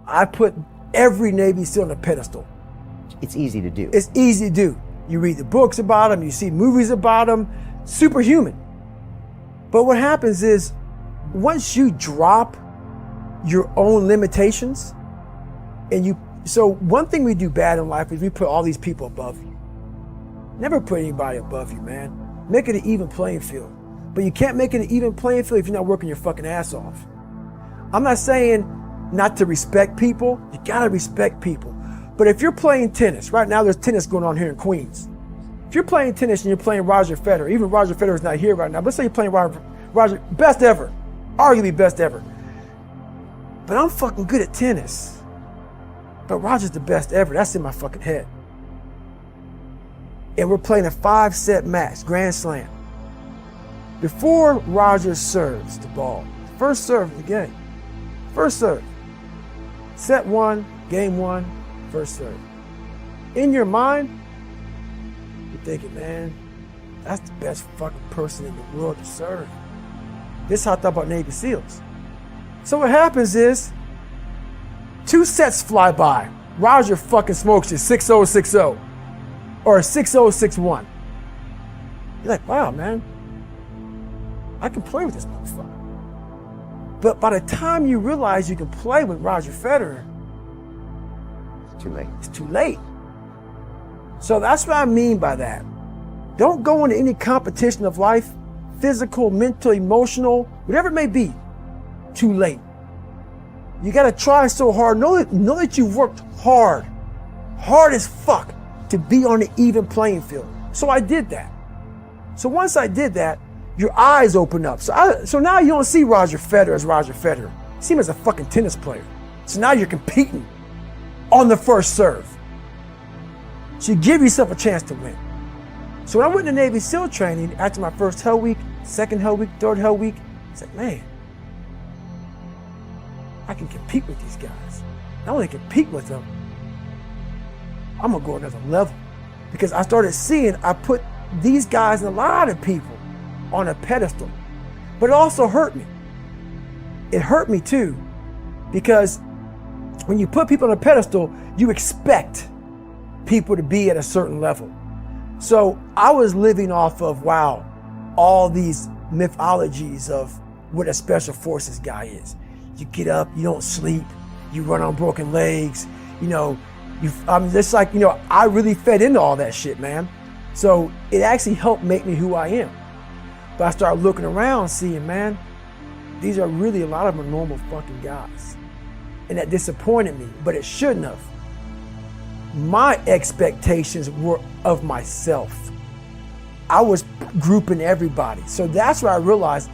I put every Navy SEAL on a pedestal. It's easy to do. It's easy to do. You read the books about them, you see movies about them, superhuman. But what happens is, once you drop your own limitations, so one thing we do bad in life is we put all these people above you. Never put anybody above you, man. Make it an even playing field. But you can't make it an even playing field if you're not working your fucking ass off. I'm not saying not to respect people. You gotta respect people. But if you're playing tennis, right now there's tennis going on here in Queens. If you're playing tennis and you're playing Roger Federer, even Roger Federer is not here right now, but let's say you're playing Roger, best ever, arguably best ever. But I'm fucking good at tennis. But Roger's the best ever. That's in my fucking head. And we're playing a 5-set match, Grand Slam. Before Roger serves the ball, first serve of the game, first serve, set 1, game 1, first serve. In your mind, you're thinking, man, that's the best fucking person in the world to serve. This is how I thought about Navy SEALs. So what happens is, 2 sets fly by. Roger fucking smokes you 6-0, 6-0. Or 6-0, 6-1. You're like, wow, man, I can play with this motherfucker. But by the time you realize you can play with Roger Federer, It's too late. it's too late. So that's what I mean by that. Don't go into any competition of life, physical, mental, emotional, whatever it may be, too late. You gotta try so hard. Know that you've worked hard as fuck to be on the even playing field. So I did that. So once I did that, your eyes open up. So now you don't see Roger Federer as Roger Federer. You see him as a fucking tennis player. So now you're competing on the first serve. So you give yourself a chance to win. So when I went to Navy SEAL training after my first Hell Week, second Hell Week, third Hell Week, it's like, man, I can compete with these guys. Not only compete with them, I'm gonna go another level. Because I started seeing I put these guys and a lot of people on a pedestal. But it also hurt me. It hurt me too, because when you put people on a pedestal, you expect people to be at a certain level. So I was living off of, wow, all these mythologies of what a special forces guy is. You get up, you don't sleep, you run on broken legs, I'm just like, I really fed into all that shit, man. So it actually helped make me who I am. But I started looking around, seeing, man, these are really, a lot of them are normal fucking guys. And that disappointed me, but it shouldn't have. My expectations were of myself. I was grouping everybody. So that's where I realized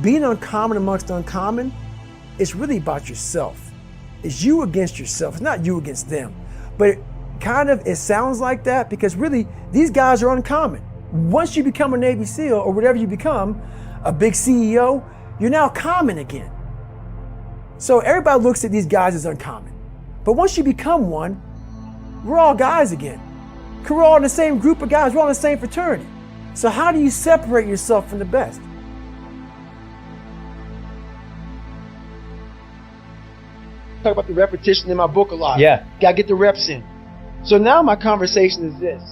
being uncommon amongst uncommon, it's really about yourself. It's you against yourself. It's not you against them. But it sounds like that because really these guys are uncommon. Once you become a Navy SEAL or whatever you become, a big CEO, you're now common again. So everybody looks at these guys as uncommon. But once you become one, we're all guys again. We're all in the same group of guys. We're all in the same fraternity. So how do you separate yourself from the best? Talk about the repetition in my book a lot. Yeah. Gotta get the reps in. So now my conversation is this.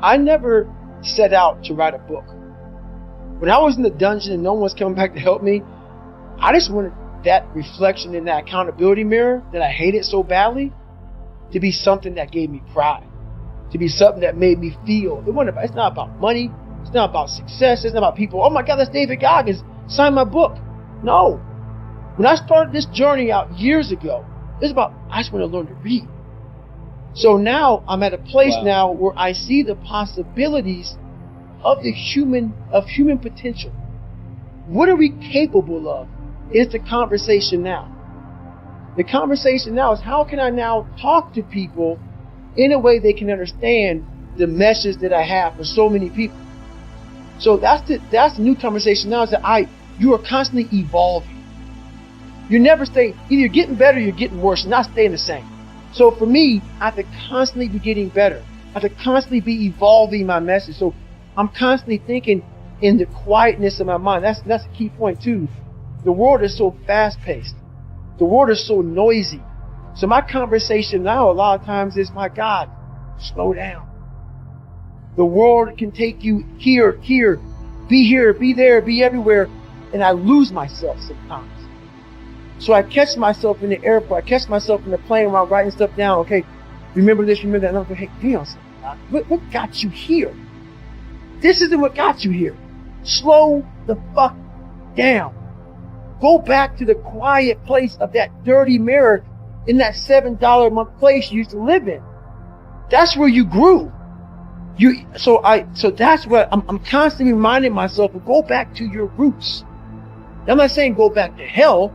I never set out to write a book. When I was in the dungeon and no one was coming back to help me, I just wanted that reflection in that accountability mirror that I hated so badly to be something that gave me pride, to be something that made me feel. It's not about money. It's not about success. It's not about people. Oh my God, that's David Goggins. Sign my book. No. When I started this journey out years ago, it's about, I just want to learn to read. So now I'm at a place now where I see the possibilities of human potential. What are we capable of? Is the conversation now. The conversation now is how can I now talk to people in a way they can understand the message that I have for so many people. So that's the new conversation now, is that you are constantly evolving. You never stay, either you're getting better or you're getting worse, not staying the same. So for me, I have to constantly be getting better. I have to constantly be evolving my message. So I'm constantly thinking in the quietness of my mind. That's a key point too. The world is so fast paced. The world is so noisy. So my conversation now a lot of times is, my God, slow down. The world can take you here, be there, be everywhere. And I lose myself sometimes. So I catch myself in the airport. I catch myself in the plane while I'm writing stuff down. Okay, remember this, remember that. And I'm like, hey, Dion, what got you here? This isn't what got you here. Slow the fuck down. Go back to the quiet place of that dirty mirror in that $7 a month place you used to live in. That's where you grew. So that's what I'm constantly reminding myself of. Go back to your roots. I'm not saying go back to hell.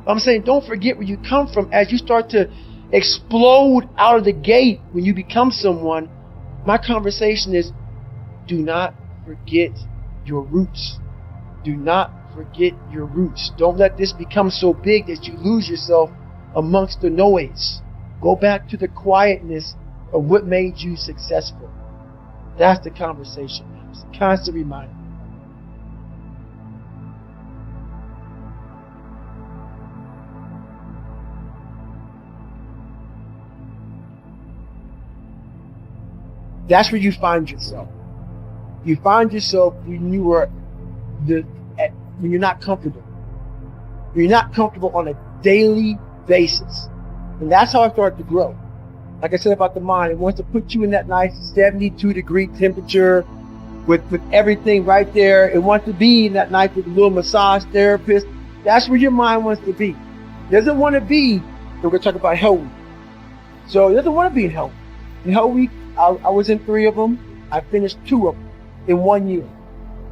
I'm saying don't forget where you come from. As you start to explode out of the gate when you become someone, my conversation is, do not forget your roots. Do not forget your roots. Don't let this become so big that you lose yourself amongst the noise. Go back to the quietness of what made you successful. That's the conversation. It's a constant reminder. That's where you find yourself. You find yourself when you're not comfortable. When you're not comfortable on a daily basis. And that's how I started to grow. Like I said about the mind, it wants to put you in that nice 72-degree temperature with everything right there. It wants to be in that nice with a little massage therapist. That's where your mind wants to be. It doesn't want to be, we're going to talk about Hell Week. So it doesn't want to be in Hell Week. In Hell Week, I was in 3 of them. I finished 2 of them in 1 year.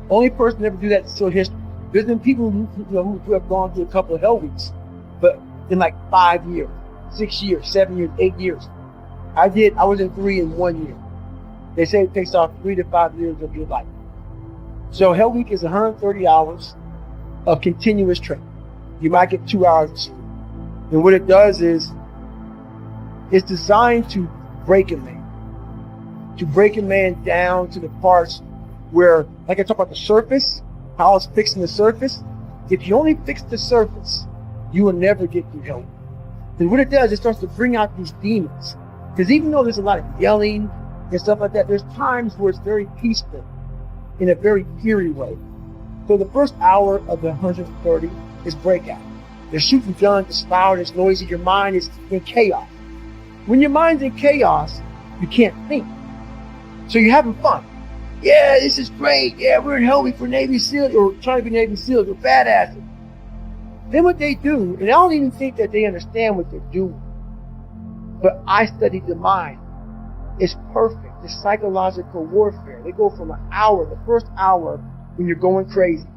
Only person to ever do that is still history. There's been people who have gone through a couple of Hell Weeks, but in like 5 years, 6 years, 7 years, 8 years. I was in 3 in 1 year. They say it takes off 3 to 5 years of your life. So Hell Week is 130 hours of continuous training. You might get 2 hours of sleep. And what it does is, it's designed to break a man. To break a man down to the parts where, like I talk about the surface, how it's fixing the surface. If you only fix the surface, you will never get through Hell Week. And what it does, it starts to bring out these demons. Because even though there's a lot of yelling and stuff like that, there's times where it's very peaceful in a very eerie way. So the first hour of the 130 is breakout. They're shooting guns, it's loud, it's noisy, your mind is in chaos. When your mind's in chaos, you can't think. So you're having fun. Yeah, this is great. Yeah, we're in Hell Week for Navy SEALs, or trying to be Navy SEALs, we're badasses. Then what they do, and I don't even think that they understand what they're doing, but I studied the mind. It's perfect. It's psychological warfare. They go from an hour, the first hour when you're going crazy.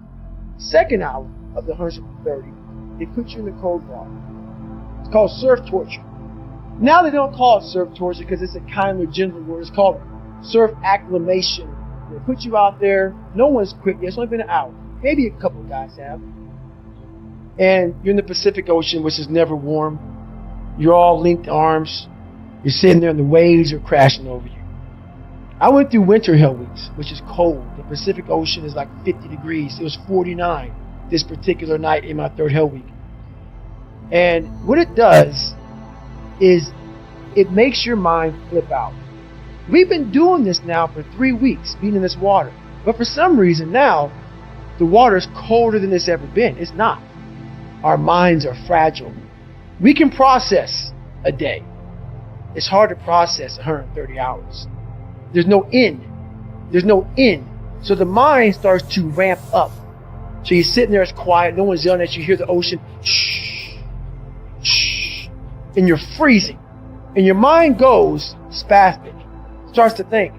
Second hour of the 130, they put you in the cold water. It's called surf torture. Now they don't call it surf torture because it's a kinder, gentler word. It's called surf acclimation. They put you out there. No one's quit yet. It's only been an hour. Maybe a couple of guys have. And you're in the Pacific Ocean, which is never warm. You're all linked arms. You're sitting there and the waves are crashing over you. I went through winter Hell Weeks, which is cold. The Pacific Ocean is like 50 degrees. It was 49 this particular night in my 3rd Hell Week. And what it does is it makes your mind flip out. We've been doing this now for 3 weeks, being in this water. But for some reason now, the water is colder than it's ever been. It's not. Our minds are fragile. We can process a day. It's hard to process 130 hours. There's no end. There's no end. So the mind starts to ramp up. So you're sitting there, it's quiet, no one's yelling at you, you hear the ocean, shh, shh, and you're freezing. And your mind goes spastic, starts to think,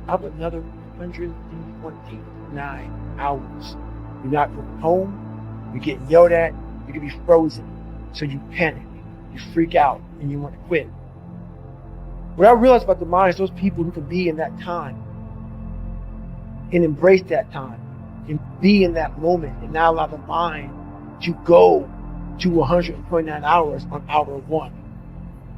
how about another 129 hours? You're not going home, you're getting yelled at, you can be frozen. So you panic, you freak out, and you want to quit. What I realized about the mind is those people who can be in that time and embrace that time and be in that moment and not allow the mind to go to 129 hours on hour 1.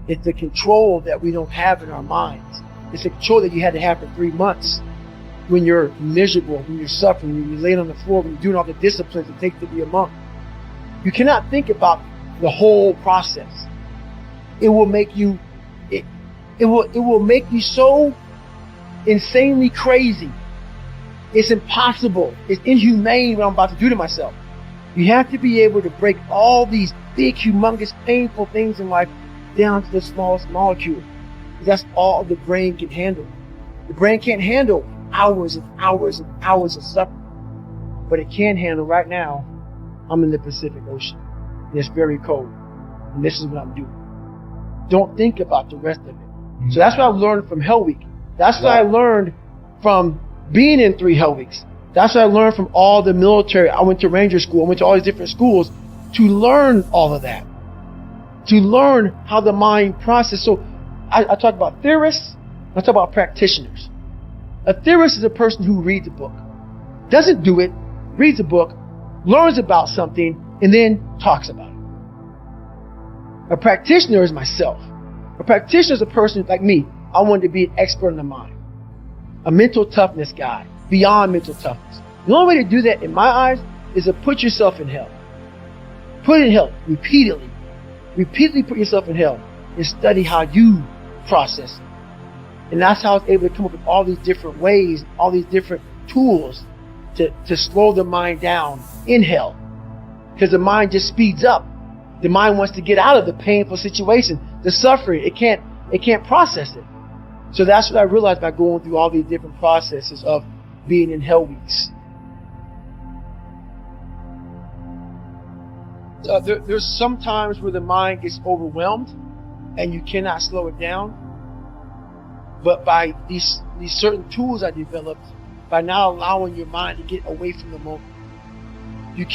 It's the control that we don't have in our minds. It's the control that you had to have for 3 months when you're miserable, when you're suffering, when you're laying on the floor, when you're doing all the disciplines it takes to be a monk. You cannot think about the whole process. It will make you, it will make you so insanely crazy. It's impossible. It's inhumane what I'm about to do to myself. You have to be able to break all these big, humongous, painful things in life down to the smallest molecule. That's all the brain can handle. The brain can't handle hours and hours and hours of suffering. But it can handle right now, I'm in the Pacific Ocean. And it's very cold. And this is what I'm doing. Don't think about the rest of it. So that's what I learned from Hell Week. That's what I learned from being in 3 Hell Weeks. That's what I learned from all the military. I went to Ranger School. I went to all these different schools to learn all of that. To learn how the mind processes. So I talk about theorists. I talk about practitioners. A theorist is a person who reads a book, doesn't do it, reads a book, learns about something, and then talks about it. A practitioner is myself. A practitioner is a person like me. I wanted to be an expert in the mind, a mental toughness guy, beyond mental toughness. The only way to do that, in my eyes, is to put yourself in hell. Put it in hell repeatedly. Repeatedly put yourself in hell and study how you process it. And that's how I was able to come up with all these different ways, all these different tools to slow the mind down in hell. Because the mind just speeds up. The mind wants to get out of the painful situation, the suffering. It can't process it. So that's what I realized by going through all these different processes of being in Hell Weeks. There's some times where the mind gets overwhelmed and you cannot slow it down. But by these certain tools I developed, by now allowing your mind to get away from the moment, you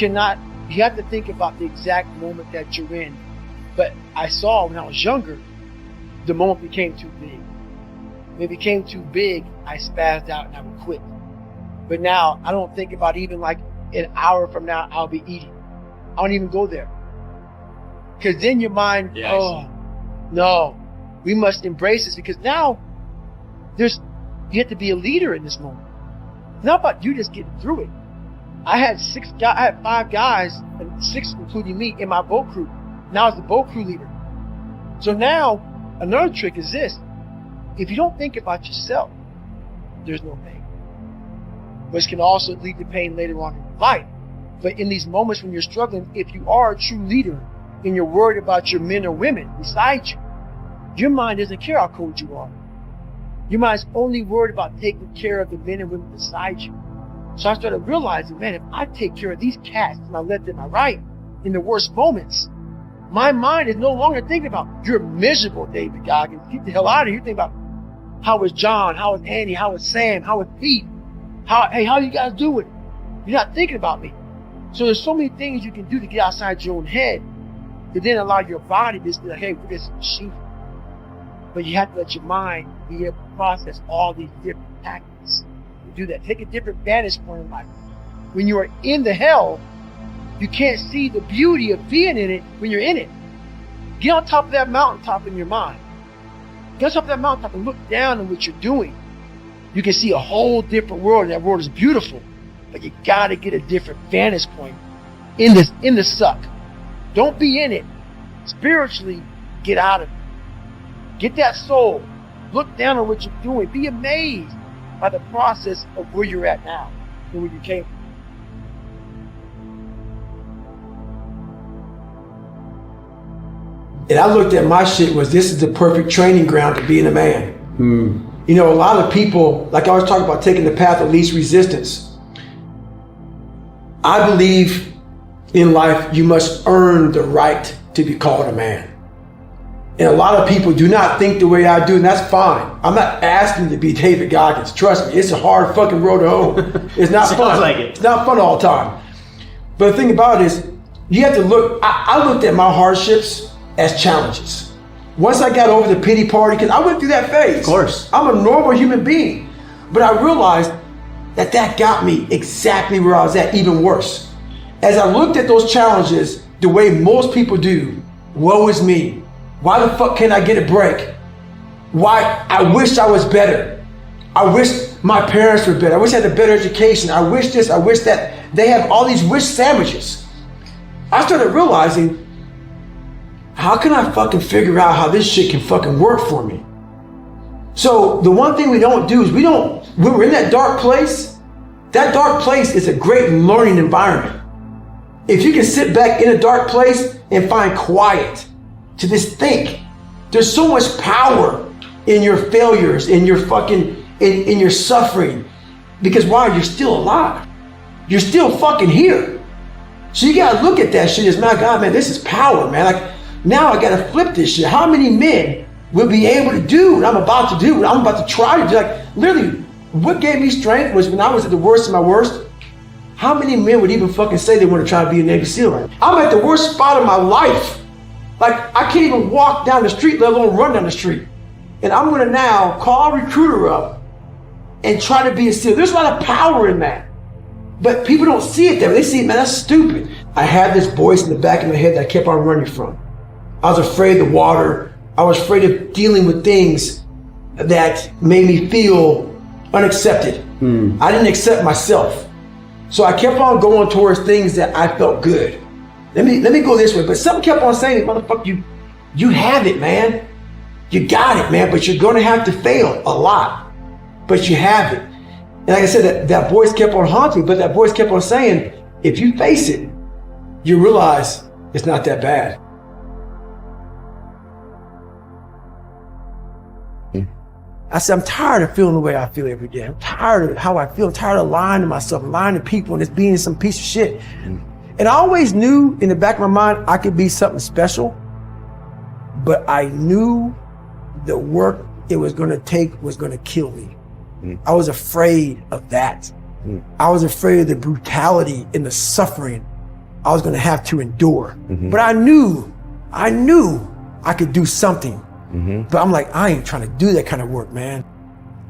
have to think about the exact moment that you're in. But I saw when I was younger, the moment became too big. When it became too big, I spazzed out and I would quit. But now I don't think about even like an hour from now, I'll be eating. I don't even go there. Because then your mind, no, we must embrace this, because now you have to be a leader in this moment. It's not about you just getting through it. I had 5 guys, and 6 including me, in my boat crew. Now I was the boat crew leader. So now another trick is this: if you don't think about yourself, there's no pain, which can also lead to pain later on in your life. But in these moments when you're struggling, if you are a true leader and you're worried about your men or women beside you, your mind doesn't care how cold you are. Your mind's only worried about taking care of the men and women beside you. So I started realizing, man, if I take care of these cats to my left and my right in the worst moments, my mind is no longer thinking about, you're miserable, David Goggins, get the hell out of here. You think about, how is John? How is Andy? How is Sam? How is Pete? How are you guys doing? You're not thinking about me. So there's so many things you can do to get outside your own head to then allow your body to just be like, hey, we're just a machine. But you have to let your mind be able to process all these different tactics to do that. Take a different vantage point in life. When you are in the hell, you can't see the beauty of being in it when you're in it. Get on top of that mountaintop in your mind. Get on top of that mountaintop and look down on what you're doing. You can see a whole different world, and that world is beautiful. But you gotta get a different vantage point in the suck. Don't be in it. Spiritually, get out of it. Get that soul. Look down on what you're doing. Be amazed by the process of where you're at now and where you came from. And I looked at my shit was, this is the perfect training ground to being a man. You know, a lot of people, like I was talking about taking the path of least resistance. I believe in life you must earn the right to be called a man. And a lot of people do not think the way I do, and that's fine. I'm not asking to be David Goggins. Trust me, it's a hard fucking road to hoe. It's not fun. Like it. It's not fun all the time. But the thing about it is, you have to look, I looked at my hardships as challenges. Once I got over the pity party, because I went through that phase. Of course. I'm a normal human being. But I realized that got me exactly where I was at, even worse. As I looked at those challenges the way most people do, woe is me. Why the fuck can't I get a break? Why? I wish I was better. I wish my parents were better. I wish I had a better education. I wish this, I wish that. They have all these wish sandwiches. I started realizing, how can I fucking figure out how this shit can fucking work for me? So the one thing we don't do is when we're in that dark place is a great learning environment. If you can sit back in a dark place and find quiet to just think, there's so much power in your failures, in your fucking, in your suffering. Because why? You're still alive. You're still fucking here. So you gotta look at that shit as, my God, man, this is power, man. Like, now I gotta flip this shit. How many men will be able to do what I'm about to do, what I'm about to try to do? Like, literally, what gave me strength was when I was at the worst of my worst. How many men would even fucking say they want to try to be a Navy SEAL? Right? I'm at the worst spot of my life. Like, I can't even walk down the street, let alone run down the street. And I'm gonna now call a recruiter up and try to be a SEAL. There's a lot of power in that. But people don't see it that way. They see it, man, that's stupid. I had this voice in the back of my head that I kept on running from. I was afraid of the water. I was afraid of dealing with things that made me feel unaccepted. I didn't accept myself. So I kept on going towards things that I felt good. Let me go this way. But something kept on saying, motherfucker, you have it, man. You got it, man, but you're gonna have to fail a lot. But you have it. And like I said, that voice kept on haunting me, but that voice kept on saying, if you face it, you realize it's not that bad. I said, I'm tired of feeling the way I feel every day. I'm tired of how I feel. I'm tired of lying to myself, lying to people, and just being some piece of shit. And I always knew in the back of my mind, I could be something special, but I knew the work it was gonna take was gonna kill me. I was afraid of that. I was afraid of the brutality and the suffering I was gonna have to endure. But I knew I could do something. But I'm like, I ain't trying to do that kind of work, man.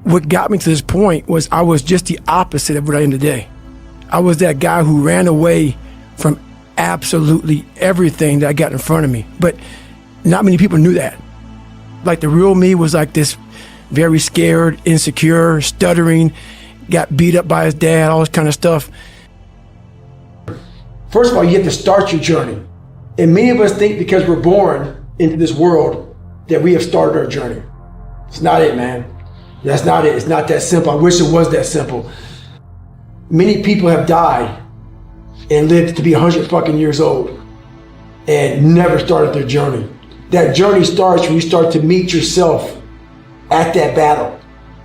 What got me to this point was I was just the opposite of what I am today. I was that guy who ran away from absolutely everything that I got in front of me. But not many people knew that. Like, the real me was like this very scared, insecure, stuttering, got beat up by his dad, all this kind of stuff. First of all, you have to start your journey. And many of us think because we're born into this world that we have started our journey. It's not it, man. That's not it. It's not that simple. I wish it was that simple. Many people have died and lived to be 100 fucking years old and never started their journey. That journey starts when you start to meet yourself at that battle.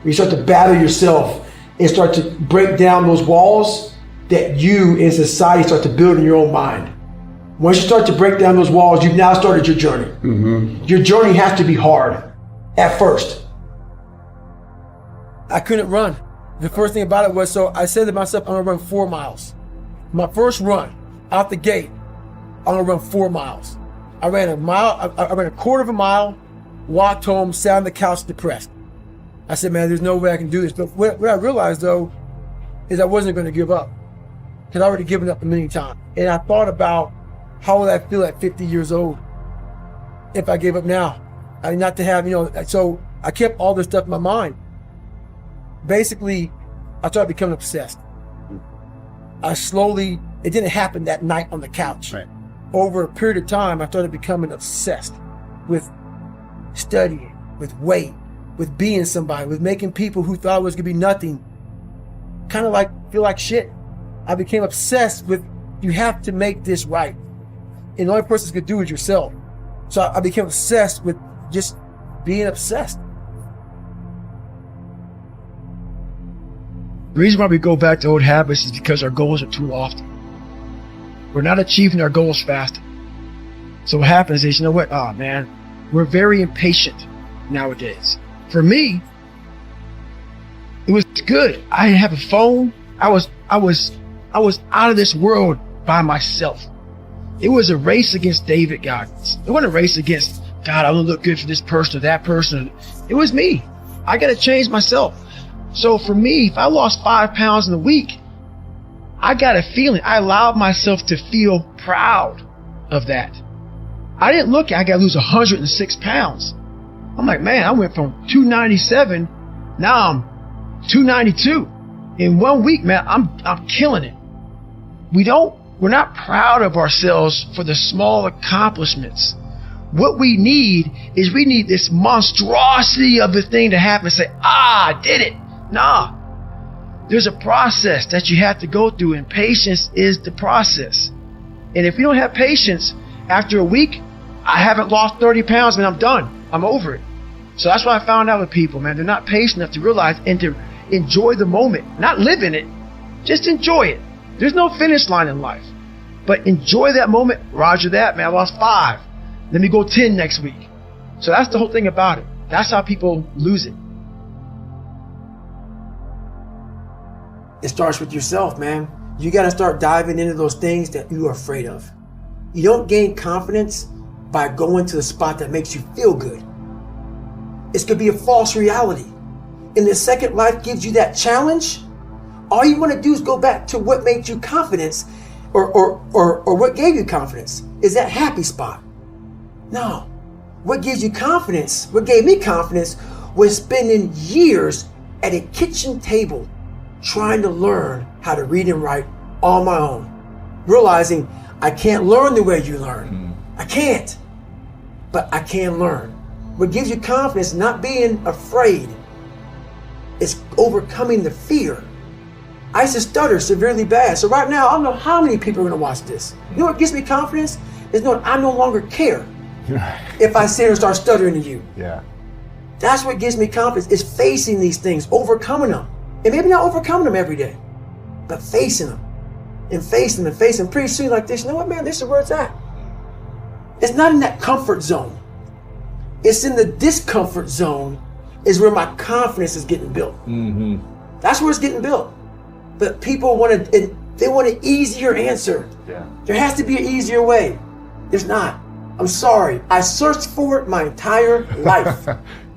When you start to battle yourself and start to break down those walls that you in society start to build in your own mind. Once you start to break down those walls, you've now started your journey. Your journey has to be hard at first. I couldn't run. The first thing about it was, so I said to myself, I'm gonna run 4 miles. My first run out the gate, I'm gonna run 4 miles. I ran a mile, I ran a quarter of a mile, walked home, sat on the couch depressed. I said, man, there's no way I can do this. But what I realized though, is I wasn't gonna give up. Because I'd already given up a million times. And I thought about, how would I feel at 50 years old if I gave up now? I mean, not to have, so I kept all this stuff in my mind. Basically, I started becoming obsessed. It didn't happen that night on the couch. Right. Over a period of time, I started becoming obsessed with studying, with weight, with being somebody, with making people who thought I was gonna be nothing kind of like feel like shit. I became obsessed with, you have to make this right. And the only person who could do it is yourself. So I became obsessed with just being obsessed. The reason why we go back to old habits is because our goals are too lofty. We're not achieving our goals fast. So what happens is, oh man, we're very impatient nowadays. For me, it was good. I didn't have a phone. I was out of this world by myself. It was a race against David Goggins. It wasn't a race against, God, I want to look good for this person or that person. It was me. I got to change myself. So for me, if I lost 5 pounds in a week, I got a feeling. I allowed myself to feel proud of that. I didn't look at, I got to lose 106 pounds. I'm like, man, I went from 297, now I'm 292. In 1 week, man, I'm killing it. We don't we're not proud of ourselves for the small accomplishments. What we need is we need this monstrosity of the thing to happen and say, I did it. Nah. There's a process that you have to go through, and patience is the process. And if you don't have patience, after a week, I haven't lost 30 pounds, man, I'm done. I'm over it. So that's what I found out with people, man. They're not patient enough to realize and to enjoy the moment. Not live in it, just enjoy it. There's no finish line in life. But enjoy that moment. Roger that, man. I lost 5. Let me go 10 next week. So that's the whole thing about it. That's how people lose it. It starts with yourself, man. You got to start diving into those things that you are afraid of. You don't gain confidence by going to the spot that makes you feel good. It's going to be a false reality. And the second life gives you that challenge, all you want to do is go back to what made you confidence or what gave you confidence. Is that happy spot? No. What gives you confidence, what gave me confidence, was spending years at a kitchen table trying to learn how to read and write on my own. Realizing I can't learn the way you learn. I can't. But I can learn. What gives you confidence, not being afraid, is overcoming the fear. I used to stutter severely bad. So right now, I don't know how many people are going to watch this. You know what gives me confidence? Is knowing I no longer care if I sit here and start stuttering to you. Yeah. That's what gives me confidence, is facing these things, overcoming them. And maybe not overcoming them every day, but facing them and facing them and facing them. Pretty soon like this, you know what, man, this is where it's at. It's not in that comfort zone. It's in the discomfort zone is where my confidence is getting built. Mm-hmm. That's where it's getting built. But people want an easier answer. Yeah. There has to be an easier way. There's not. I'm sorry. I searched for it my entire life.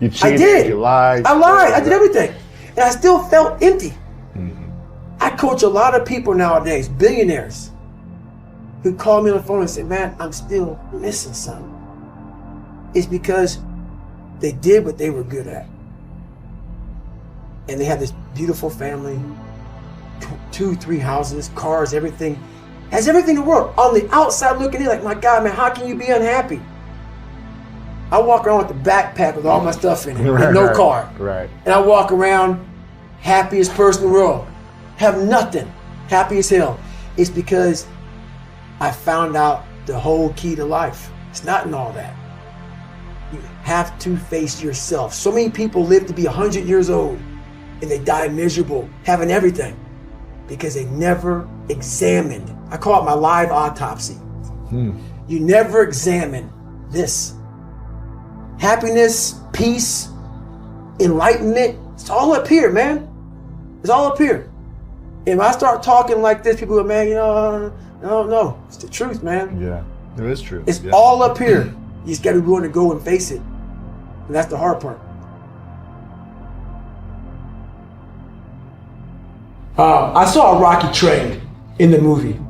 You cheated. I did. You lied. I lied. I did everything. And I still felt empty. Mm-hmm. I coach a lot of people nowadays, billionaires, who call me on the phone and say, man, I'm still missing something. It's because they did what they were good at. And they have this beautiful family, 2-3 houses, cars, everything. Has everything in the world. On the outside looking in, like, my God, man, how can you be unhappy? I walk around with the backpack with all my stuff in it, with no car. Right. And I walk around happiest person in the world. Have nothing. Happy as hell. It's because I found out the whole key to life. It's not in all that. You have to face yourself. So many people live to be 100 years old and they die miserable, having everything, because they never examined. I call it my live autopsy. You never examine this. Happiness, peace, enlightenment, it's all up here, man. It's all up here. And when I start talking like this, people go, man, no, it's the truth, man. Yeah, it is true. It's all up here. You just got to be willing to go and face it. And that's the hard part. I saw Rocky train in the movie,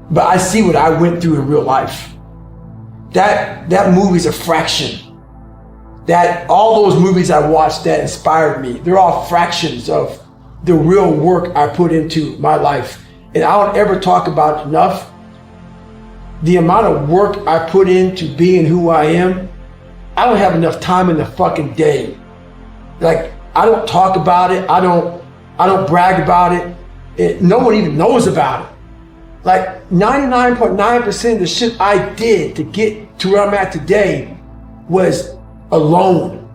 but I see what I went through in real life. That movie's a fraction. That all those movies I watched that inspired me, they're all fractions of the real work I put into my life. And I don't ever talk about it enough. The amount of work I put into being who I am, I don't have enough time in the fucking day. Like, I don't talk about it. I don't brag about it. No one even knows about it. Like 99.9% of the shit I did to get to where I'm at today was alone.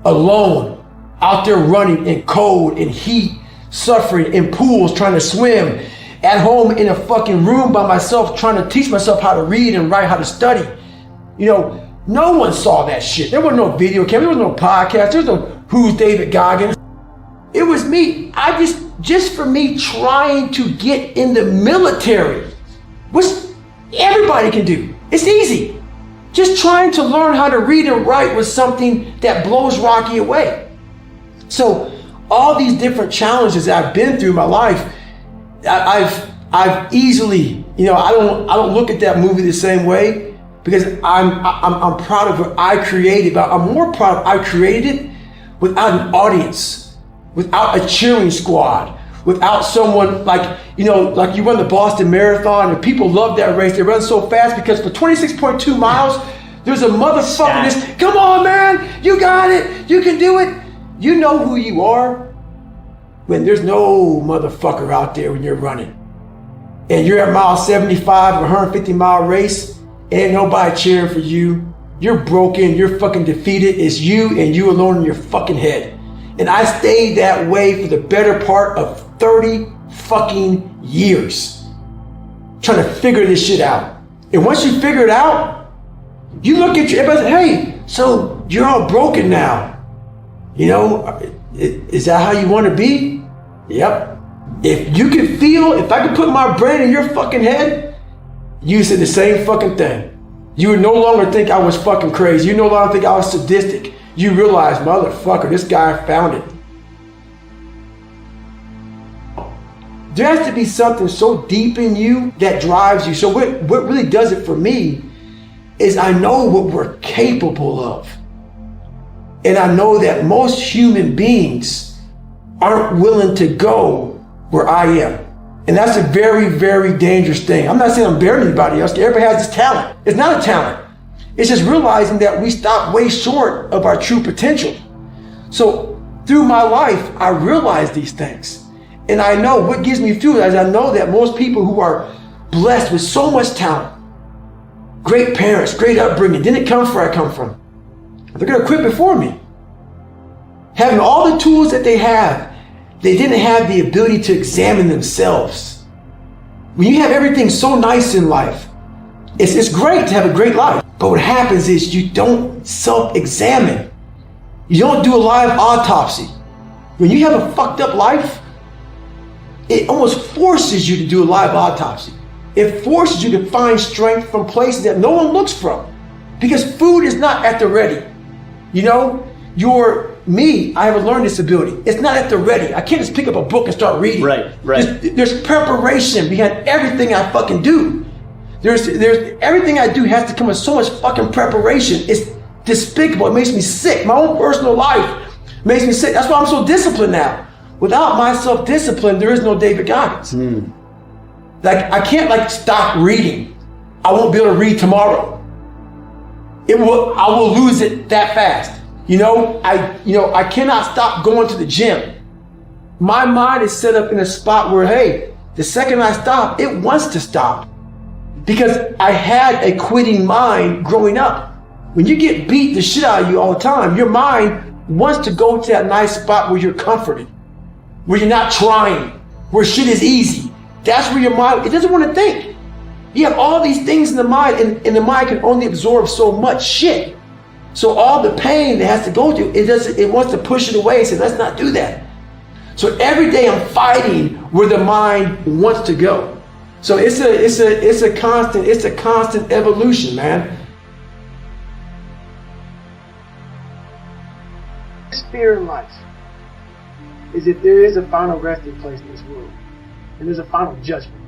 Alone. Out there running in cold and heat, suffering in pools, trying to swim. At home in a fucking room by myself, trying to teach myself how to read and write, how to study. You know, no one saw that shit. There was no video camera, there was no podcast, there was no Who's David Goggins. It was me. Just for me trying to get in the military, which everybody can do. It's easy. Just trying to learn how to read and write was something that blows Rocky away. So all these different challenges that I've been through in my life, I've easily, I don't look at that movie the same way, because I'm proud of what I created, but I'm more proud of I created it without an audience, without a cheering squad, without someone like, like you run the Boston Marathon and people love that race. They run so fast because for 26.2 miles, there's a motherfucker just, come on, man, you got it, you can do it. You know who you are when there's no motherfucker out there when you're running. And you're at mile 75 of a 150-mile race, ain't nobody cheering for you. You're broken, you're fucking defeated. It's you and you alone in your fucking head. And I stayed that way for the better part of 30 fucking years, trying to figure this shit out. And once you figure it out, you look at everybody and say, hey, so you're all broken now. Is that how you want to be? Yep. If you can feel, if I could put my brain in your fucking head, you said the same fucking thing. You would no longer think I was fucking crazy. You no longer think I was sadistic. You realize, motherfucker, this guy found it. There has to be something so deep in you that drives you. So what really does it for me is I know what we're capable of. And I know that most human beings aren't willing to go where I am. And that's a very, very dangerous thing. I'm not saying I'm better than anybody else. Everybody has this talent. It's not a talent. It's just realizing that we stop way short of our true potential. So through my life, I realize these things. And I know what gives me fuel is I know that most people who are blessed with so much talent, great parents, great upbringing, didn't come from where I come from. They're going to quit before me. Having all the tools that they have, they didn't have the ability to examine themselves. When you have everything so nice in life, it's great to have a great life. But what happens is you don't self-examine. You don't do a live autopsy. When you have a fucked up life, it almost forces you to do a live autopsy. It forces you to find strength from places that no one looks from. Because food is not at the ready. I have a learning disability. It's not at the ready. I can't just pick up a book and start reading. Right. There's preparation behind everything I fucking do. There's everything I do has to come with so much fucking preparation. It's despicable. It makes me sick. My own personal life makes me sick. That's why I'm so disciplined now. Without my self-discipline, there is no David Goggins. Like I can't stop reading. I won't be able to read tomorrow. I will lose it that fast. I cannot stop going to the gym. My mind is set up in a spot where, hey, the second I stop, it wants to stop. Because I had a quitting mind growing up. When you get beat the shit out of you all the time, your mind wants to go to that nice spot where you're comforted, where you're not trying, where shit is easy. That's where your mind, it doesn't want to think. You have all these things in the mind, and the mind can only absorb so much shit. So all the pain it has to go through, it wants to push it away and say, let's not do that. So every day I'm fighting where the mind wants to go. So it's a constant evolution, man. Fear in life is that there is a final resting place in this world, and there's a final judgment,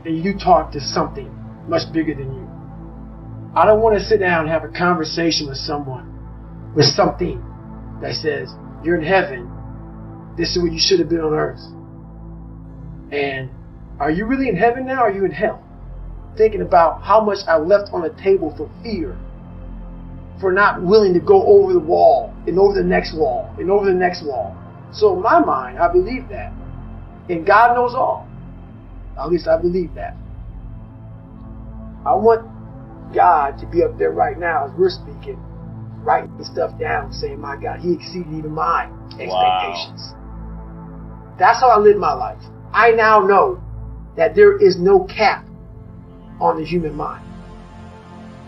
and you talk to something much bigger than you. I don't want to sit down and have a conversation with someone, with something that says, you're in heaven, this is where you should have been on earth. And are you really in heaven now, or are you in hell? Thinking about how much I left on the table for fear, for not willing to go over the wall, and over the next wall, and over the next wall. So in my mind, I believe that. And God knows all. At least I believe that. I want God to be up there right now as we're speaking, writing stuff down, saying, my God, he exceeded even my expectations. Wow. That's how I live my life. I now know that there is no cap on the human mind.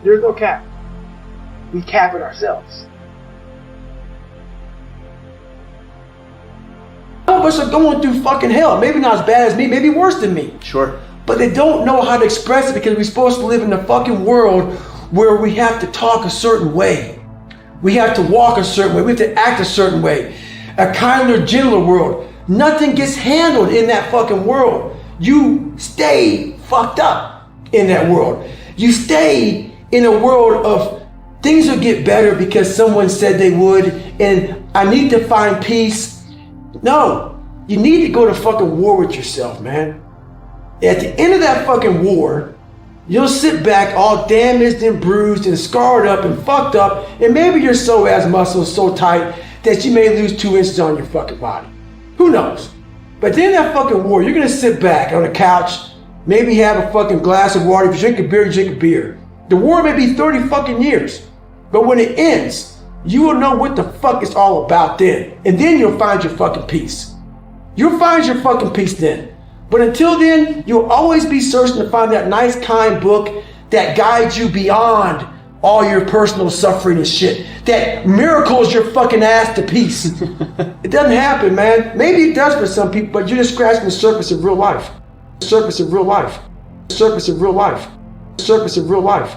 There's no cap. We cap it ourselves. All of us are going through fucking hell. Maybe not as bad as me, maybe worse than me. Sure. But they don't know how to express it because we're supposed to live in a fucking world where we have to talk a certain way. We have to walk a certain way. We have to act a certain way. A kinder, gentler world. Nothing gets handled in that fucking world. You stay fucked up in that world. You stay in a world of things will get better because someone said they would, and I need to find peace. No, You need to go to fucking war with yourself, man. At the end of that fucking war, you'll sit back all damaged and bruised and scarred up and fucked up, and maybe your psoas muscles so tight that you may lose 2 inches on your fucking body. Who knows? But then that fucking war, you're gonna sit back on a couch, maybe have a fucking glass of water. If you drink a beer, you drink a beer. The war may be 30 fucking years, but when it ends, you will know what the fuck it's all about then. And then you'll find your fucking peace. You'll find your fucking peace then. But until then, you'll always be searching to find that nice, kind book that guides you beyond all your personal suffering and shit. That miracles your fucking ass to peace. It doesn't happen, man. Maybe it does for some people, but you're just scratching the surface of real life. The surface of real life. The surface of real life. The surface of real life.